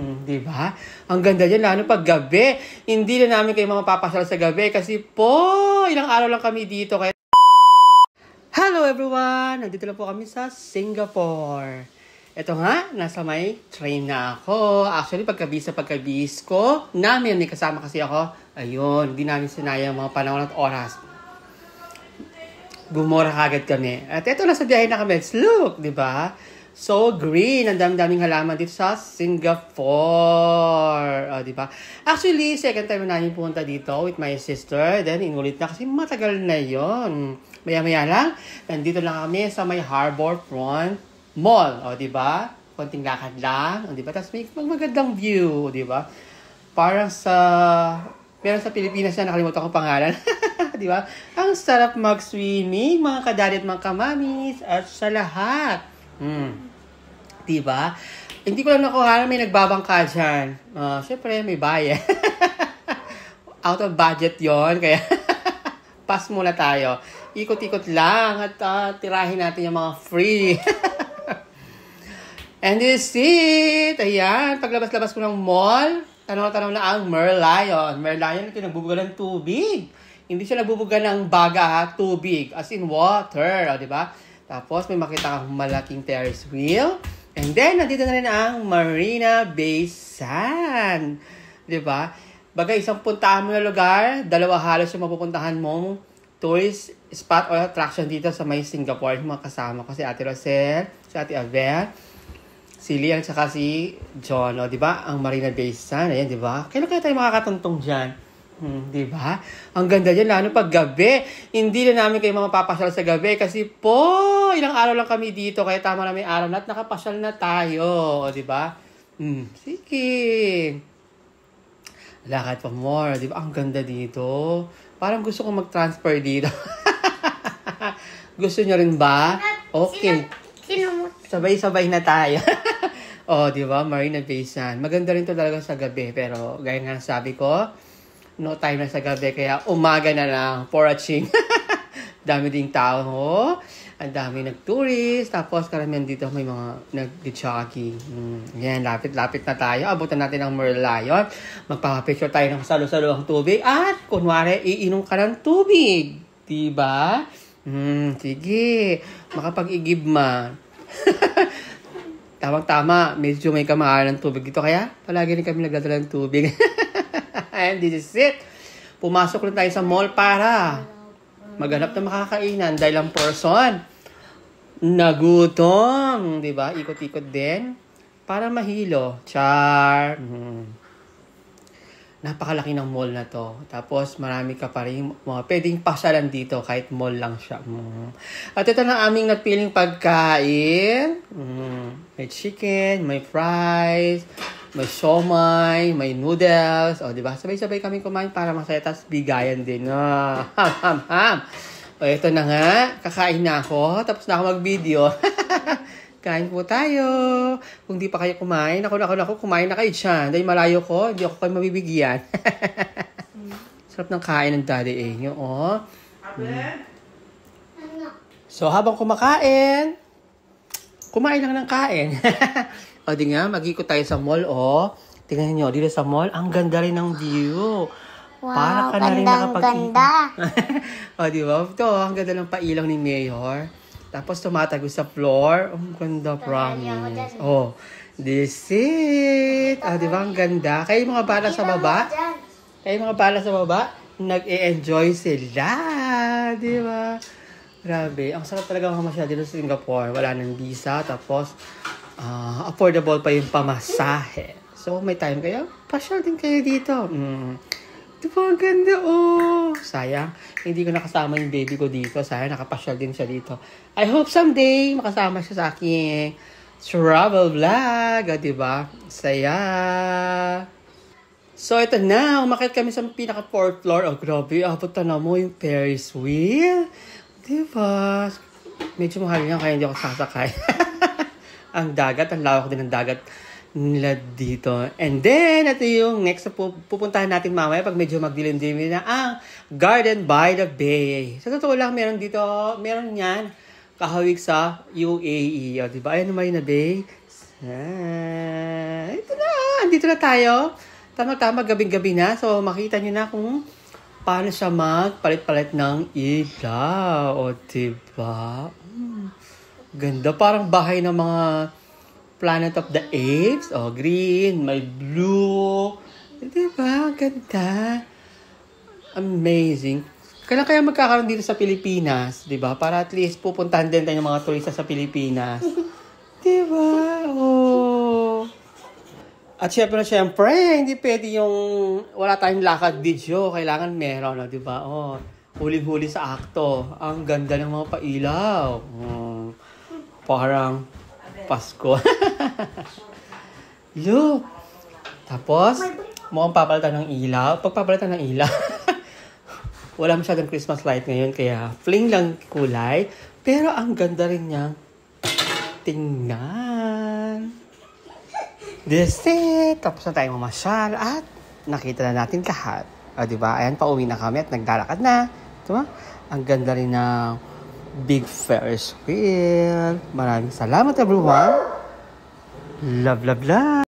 Di ba? Ang ganda dyan, lalo pag gabi. Hindi na namin kayo mapapasyal sa gabi kasi po, ilang araw lang kami dito. Kaya... Hello everyone! Nandito lang po kami sa Singapore. Ito nga, nasa may train na ako. Actually, pagkabis ko, namin, may kasama kasi ako. Ayun, hindi namin sinayang mga panahon at oras. Gumora kagad kami. At ito na sa biyahe na kami. Let's look, di ba? So green, ang daming halaman dito sa Singapore. Di ba? Actually, second time na namin punta dito with my sister. Then, inulit na kasi matagal na yon. Maya-maya lang, nandito lang kami sa may Harbor Front Mall. Di ba? Konting lakad lang. Di ba? Tapos may magandang view. Di ba? Parang meron sa Pilipinas na nakalimutan ko pangalan. Di ba? Ang sarap mag-swimming, mga kadaddy at mga kamamis, at sa lahat. Diba? Hindi ko lang nakuha na may nagbabangka dyan. Siyempre, may bayad. Out of budget yon kaya pass muna tayo. Ikot-ikot lang at tirahin natin yung mga free. And this is it. Ayan, paglabas-labas ko ng mall, tanaw-tanaw na ang Merlion. Merlion ito nagbubuga ng tubig. Hindi siya nagbubuga ng baga, tubig. As in water. Diba? Tapos, may makita kang malaking Ferris wheel. And then, nandito na rin ang Marina Bay Sand. Diba? Bagay, isang puntahan mo na lugar, dalawa halos yung mapupuntahan mong tourist spot or attraction dito sa may Singapore. Yung mga kasama ko, si Ate Rosel, si Ate Abel, si Lian, at saka si John. Diba? Ang Marina Bay Sand. Ayan, diba? Kailan kaya tayo makakatuntong dyan? Diba? Ang ganda dyan, lalo pag gabi. Hindi na namin kayo mapapasyal sa gabi kasi po, ilang araw lang kami dito. Kaya tama na may araw na at nakapasyal na tayo. Diba? Sige. Lakad pa more. Diba? Ang ganda dito. Parang gusto kong mag-transfer dito. Gusto nyo rin ba? Okay. Sabay-sabay na tayo. Diba? Marina Bay Sand. Maganda rin to talaga sa gabi. Pero, gaya nga sabi ko, no time na sa gabi, kaya umaga na lang for a ching. Dami ding tao, ang dami nag-tourist, tapos karamihan dito may mga nag-jogging. Yan, lapit-lapit na tayo. Abutan natin ang Merlion. Magpapapicture tayo ng salo-salo ang tubig at kunwari, iinom ka ng tubig. Diba? Sige. Makapag-igib man. Tamang-tama, medyo may kamahalan ng tubig dito, kaya palagi rin kami nagdadala ng tubig. And this is it. Pumasok lang tayo sa mall para maghanap ng makakainan dahil ang person nagutom. Diba? Ikot-ikot din para mahilo. Char. Napakalaki ng mall na to. Tapos marami ka pa rin mga pwedeng pasyalan dito kahit mall lang siya. At ito na aming napiling pagkain. May chicken, may fries, may siomai, may noodles. Diba? Sabay-sabay kami kumain para masaya. Tapos bigayan din. Ito na nga. Kakain na ako. Tapos na ako mag-video. Kain po tayo. Kung di pa kayo kumain, ako, kumain na kayo dyan. Dahil malayo ko, hindi ako kayo mabibigyan. Sarap ng kain ng Daddy A nyo, So, habang kumain lang ng kain. Di nga, mag-ikot tayo sa mall, Tingnan nyo, dito sa mall, ang ganda rin ng view. Wow, para ka na rin ganda. Di ba? Ito, ang ganda ng pailaw ni Mayor. Tapos tumatago sa floor. Ang ganda, promise. This it. Di ba? Ang ganda. Kayo mga bala sa baba, nag-e-enjoy sila. Di ba? Grabe. Ang sarap talaga mamasyal dito sa Singapore. Wala nang visa. Tapos, affordable pa yung pamasahe. So, may time kayo, pasyal din kayo dito. Diba, ang ganda, Sayang, hindi ko nakasama yung baby ko dito. Sayang, nakapasyal din siya dito. I hope someday, makasama siya sa aking travel vlog. Diba? Saya. So, ito na. Umakit kami sa pinaka 4th floor. Grabe, abot na mo yung Ferris wheel. Diba? Medyo mahal yan, kaya hindi ako sasakay. Ang dagat, ang lawak din ng dagat nila dito. And then, ito yung next na pupuntahan natin mamaya pag medyo magdilim-dilim na ang Garden by the Bay. Sa totoo lang, meron yan kahawig sa UAE. Diba? Ayan naman yung Bay. Ito na, ang nandito na tayo. Tama-tama, gabing-gabi na. So, makita nyo na kung paano siya magpalit-palit ng ilaw. O, diba? Ganda. Parang bahay ng mga Planet of the Apes. O, green, may blue. Diba? Ganda. Amazing. Kailan kaya magkakaroon dito sa Pilipinas? Diba? Para at least pupuntahan din tayo ng mga turista sa Pilipinas. Diba? Oh. At syempre, hindi pwede yung wala tayong lakad video. Kailangan meron, no? Diba? Oh, huling-huli sa akto. Ang ganda ng mga pailaw. Parang Pasko. Look. Tapos, mukhang papalitan ng ilaw. Pagpapalitan ng ilaw, wala masyadong Christmas light ngayon, kaya fling lang kulay. Pero ang ganda rin niyang tingnan. This it. Tapos na tayo mamasyal at nakita na natin lahat. O, diba? Ayan, pauwi na kami at naglalakad na. Diba? Ang ganda rin ng big Ferris wheel. Maraming salamat, everyone. Love, love, love.